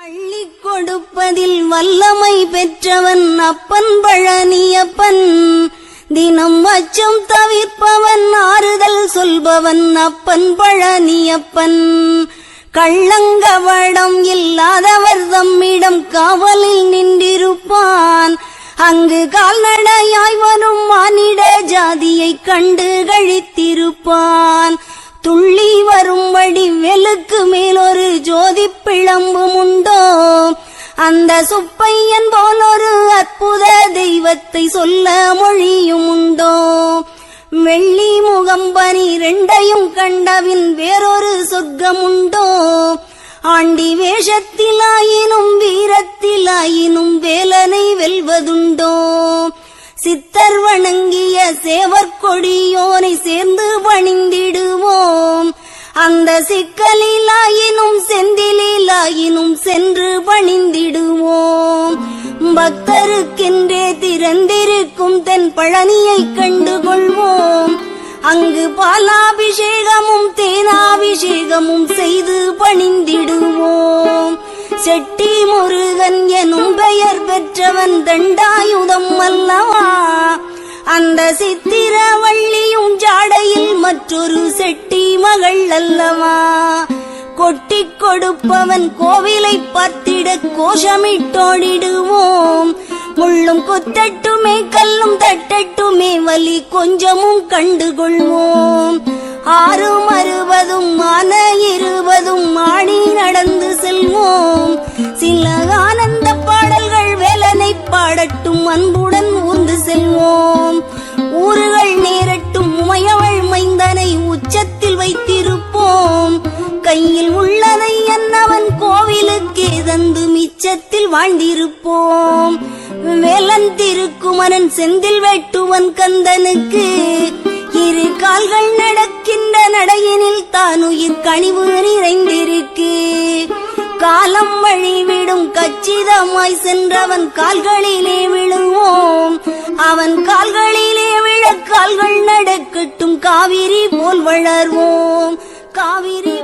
அள்ளி கொடுப்பதில் வல்லமை பெற்றவன் அப்பன் பழனியப்பன். தினம் அச்சம் தவிர்ப்பவன் ஆறுதல் சொல்பவன் அப்பன் பழனியப்பன். கள்ளங்கவடம் இல்லாதவர் தம்மிடம் காவலில் நின்றிருப்பான். அங்கு கால்நடையாய் வரும் மானிட ஜாதியை கண்டு கழித்திருப்பான். துள்ளி வரும்படி வெளுக்கு மேலொரு ஜோதி பிளம்பும் உண்டோ? அந்த சுப்பையன் போல் ஒரு அற்புத தெய்வத்தை சொல்ல மொழியும் உண்டோ? வெள்ளி முகம் 12 கண்டவின் வேறொரு சொர்க்கம் உண்டோ? ஆண்டி வேஷத்திலாயினும் வீரத்திலாயினும் வேலனை வெல்வதுண்டோ? சித்தர் வணங்கிய சேவற்கொடியோனை சேர்ந்து பணிந்திடுவோம். அந்த சிக்கலிலாயினும் செந்திலாயினும் சென்று பணிந்திடுவோம். பக்தருக்கென்றே திறந்திருக்கும் தென் பழனியை கண்டுகொள்வோம். அங்கு பாலாபிஷேகமும் தேனாபிஷேகமும் செய்து பணிந்திடுவோம். செட்டி முருகன் எனும் பெயர் பெற்றவன் தண்டாயுதம் அல்லவா? அந்த சித்திரவள்ளியும் ஜாடையில் மற்றொரு செட்டி மகள் அல்லவா? கொட்டி கொடுப்பவன் கோவிலை பார்த்திட கோஷமிட்டோடிடுவோம். முள்ளும் கொத்தட்டுமே கல்லும் தட்டட்டுமே வலி கொஞ்சமும் கண்டுகொள்வோம். 6 60 ஆன 20 ஆடி நடந்து செல்வோம். சில ஆனந்த பாடல்கள் வேலனை பாடட்டும் அன்புடன் ஊர்ந்து செல்வோம். ஊர்கள் நேரட்டும் உமையவள் மைந்தனை உச்சத்தில் வைத்திருப்போம். கையில் உள்ளதை என்னவன் கோவிலுக்கே தந்து மிச்சத்தில் வாழ்ந்திருப்போம். வேலன் திருக்குமரன் செந்தில் வெட்டுவன் கந்தனுக்கு 2 கால்கள் நடக்கின்ற நடையினில் தானுயிர் கனிவு நிறைந்திருக்கு. காலம் வழிவிடும் கச்சிதமாய் சென்றவன் கால்களிலே விழுவோம். அவன் கால்களிலே விழ கால்கள் நடக்கட்டும் காவிரி போல் வளர்வோம். காவிரி